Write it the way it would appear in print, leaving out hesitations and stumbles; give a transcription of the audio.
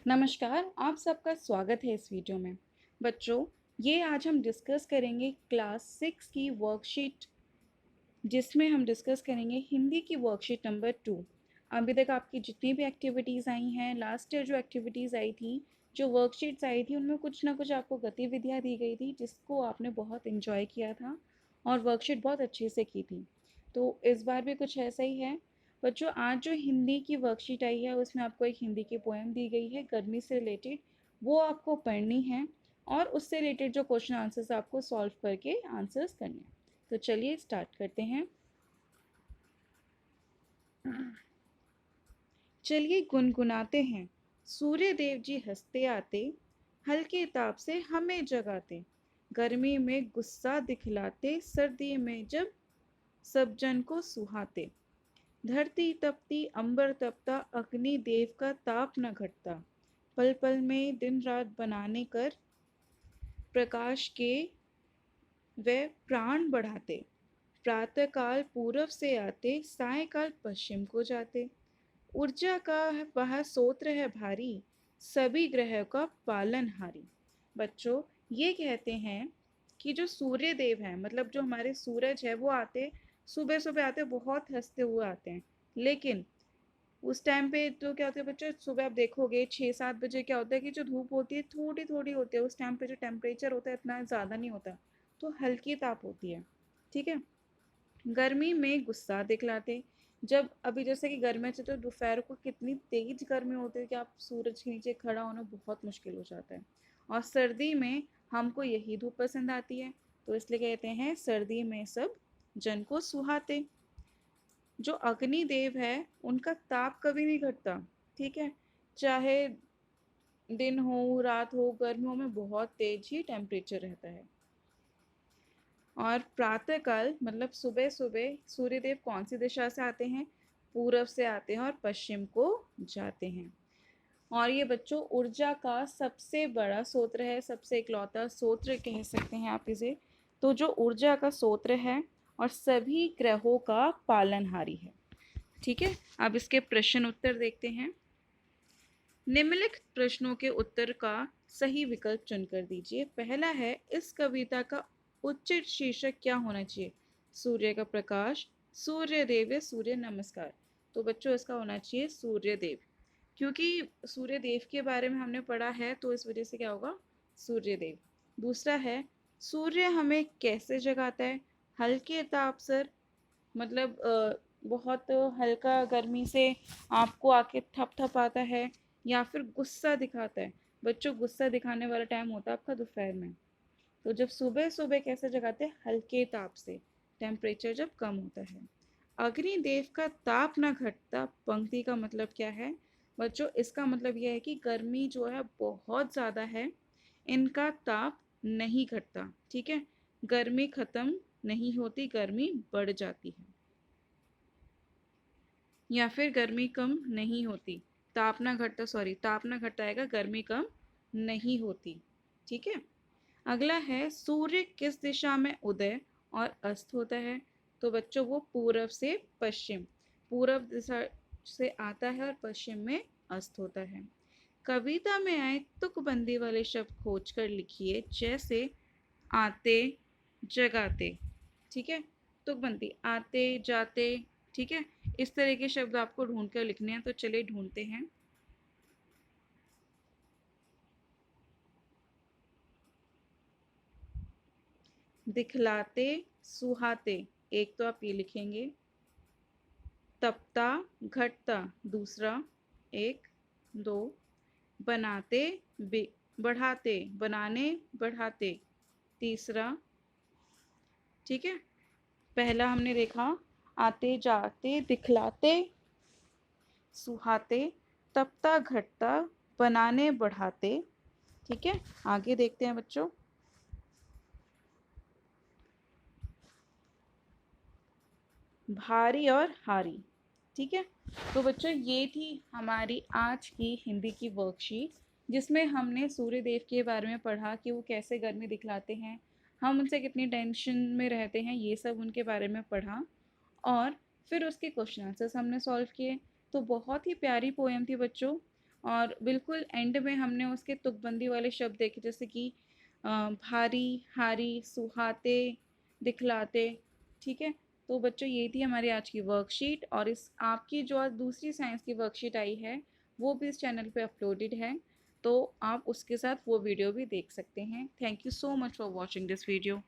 नमस्कार, आप सबका स्वागत है इस वीडियो में। बच्चों, ये आज हम डिस्कस करेंगे क्लास 6 की वर्कशीट, जिसमें हम डिस्कस करेंगे हिंदी की वर्कशीट नंबर 2। अभी तक आपकी जितनी भी एक्टिविटीज़ आई हैं, लास्ट ईयर जो एक्टिविटीज़ आई थी, जो वर्कशीट्स आई थी, उनमें कुछ ना कुछ आपको गतिविधियाँ दी गई थी, जिसको आपने बहुत एंजॉय किया था और वर्कशीट बहुत अच्छे से की थी। तो इस बार भी कुछ ऐसा ही है। बच्चों, आज जो हिंदी की वर्कशीट आई है, उसमें आपको एक हिंदी की पोएम दी गई है गर्मी से रिलेटेड, वो आपको पढ़नी है और उससे रिलेटेड जो क्वेश्चन आंसर्स आपको सॉल्व करके आंसर्स करने हैं। तो चलिए स्टार्ट करते हैं। चलिए गुनगुनाते हैं, सूर्य देव जी हंसते आते, हल्के ताप से हमें जगाते, गर्मी में गुस्सा दिखलाते, सर्दी में जब सब जन को सुहाते, धरती तपती अंबर तपता, अग्नि देव का ताप न घटता, पल पल में दिन रात बनाने कर प्रकाश के वे प्राण बढ़ाते, प्रातःकाल पूरब से आते, सायकाल पश्चिम को जाते, ऊर्जा का वह सोत्र है भारी, सभी ग्रह का पालनहारी। बच्चों, ये कहते हैं कि जो सूर्य देव है, मतलब जो हमारे सूरज है, वो आते सुबह सुबह आते, बहुत हंसते हुए आते हैं। लेकिन उस टाइम पे तो क्या होता है बच्चों, सुबह आप देखोगे 6-7 बजे क्या होता है कि जो धूप होती है थोड़ी थोड़ी होती है, उस टाइम पे जो टेम्परेचर होता है इतना ज़्यादा नहीं होता, तो हल्की ताप होती है। ठीक है। गर्मी में गुस्सा दिखलाते, जब अभी जैसे कि गर्मी से तो दोपहर को कितनी तेज गर्मी होती है कि आप सूरज के नीचे खड़ा होना बहुत मुश्किल हो जाता है। और सर्दी में हमको यही धूप पसंद आती है, तो इसलिए कहते हैं सर्दी में सब जन को सुहाते। जो अग्नि देव है, उनका ताप कभी नहीं घटता। ठीक है। चाहे दिन हो रात हो, गर्मियों में बहुत तेज ही टेम्परेचर रहता है। और प्रातःकाल मतलब सुबह सुबह सूर्यदेव कौन सी दिशा से आते हैं? पूरब से आते हैं और पश्चिम को जाते हैं। और ये बच्चों ऊर्जा का सबसे बड़ा स्रोत है, सबसे इकलौता स्रोत कह सकते हैं आप इसे। तो जो ऊर्जा का स्रोत है और सभी ग्रहों का पालनहारी है। ठीक है। अब इसके प्रश्न उत्तर देखते हैं। निम्नलिखित प्रश्नों के उत्तर का सही विकल्प चुनकर दीजिए। पहला है, इस कविता का उचित शीर्षक क्या होना चाहिए? सूर्य का प्रकाश, सूर्य देव या सूर्य नमस्कार। तो बच्चों इसका होना चाहिए सूर्य देव, क्योंकि सूर्य देव के बारे में हमने पढ़ा है, तो इस वजह से क्या होगा? सूर्य देव। दूसरा है, सूर्य हमें कैसे जगाता है? हल्के ताप सर, मतलब बहुत हल्का गर्मी से आपको आके थप थप आता है, या फिर गुस्सा दिखाता है। बच्चों, गुस्सा दिखाने वाला टाइम होता है आपका दोपहर में। तो जब सुबह सुबह कैसे जगाते हैं? हल्के ताप से, टेम्परेचर जब कम होता है। अग्निदेव का ताप न घटता, पंक्ति का मतलब क्या है? बच्चों, इसका मतलब यह है कि गर्मी जो है बहुत ज़्यादा है, इनका ताप नहीं घटता। ठीक है। गर्मी खत्म नहीं होती, गर्मी बढ़ जाती है, या फिर गर्मी कम नहीं होती। ताप ना घटता, सॉरी, ताप ना घटता आएगा, गर्मी कम नहीं होती। ठीक है। अगला है, सूर्य किस दिशा में उदय और अस्त होता है? तो बच्चों वो पूरब से पश्चिम, पूरब दिशा से आता है और पश्चिम में अस्त होता है। कविता में आए तुकबंदी वाले शब्द खोज कर लिखिए, जैसे आते, जगाते। ठीक है। तुकबंदी, आते जाते। ठीक है। इस तरह के शब्द आपको ढूंढ कर लिखने हैं, तो चलिए ढूंढते हैं। दिखलाते, सुहाते, एक तो आप ये लिखेंगे। तपता, घटता, दूसरा, एक, दो। बनाते, बढ़ाते, बनाने, बढ़ाते, तीसरा। ठीक है। पहला हमने देखा, आते जाते, दिखलाते, सुहाते, तपता घटता, बनाने बढ़ाते। ठीक है। आगे देखते हैं बच्चों। भारी और हारी। ठीक है। तो बच्चों ये थी हमारी आज की हिंदी की वर्कशीट, जिसमें हमने सूर्य देव के बारे में पढ़ा कि वो कैसे गर्मी दिखलाते हैं, हम उनसे कितनी टेंशन में रहते हैं, ये सब उनके बारे में पढ़ा। और फिर उसके क्वेश्चन आंसर्स हमने सॉल्व किए। तो बहुत ही प्यारी पोएम थी बच्चों। और बिल्कुल एंड में हमने उसके तुकबंदी वाले शब्द देखे, जैसे कि भारी, हारी, सुहाते, दिखलाते। ठीक है, तो बच्चों ये थी हमारी आज की वर्कशीट, और इस आपकी जो आज दूसरी साइंस की वर्कशीट आई है वो भी इस चैनल पे अपलोडेड है, तो आप उसके साथ वो वीडियो भी देख सकते हैं। Thank you so much for watching this video.